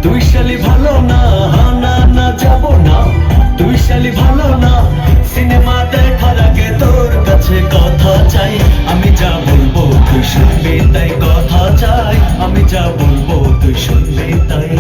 তুই শালি ভালো না, না না যাবো না, তুই শালি ভালো না। সিনেমা দেখার আগে তোর কাছে কথা চাই, আমি যা বলবো তুই শুনবি তাই কথা চাই, আমি যা বলবো তুই শুনবি তাই।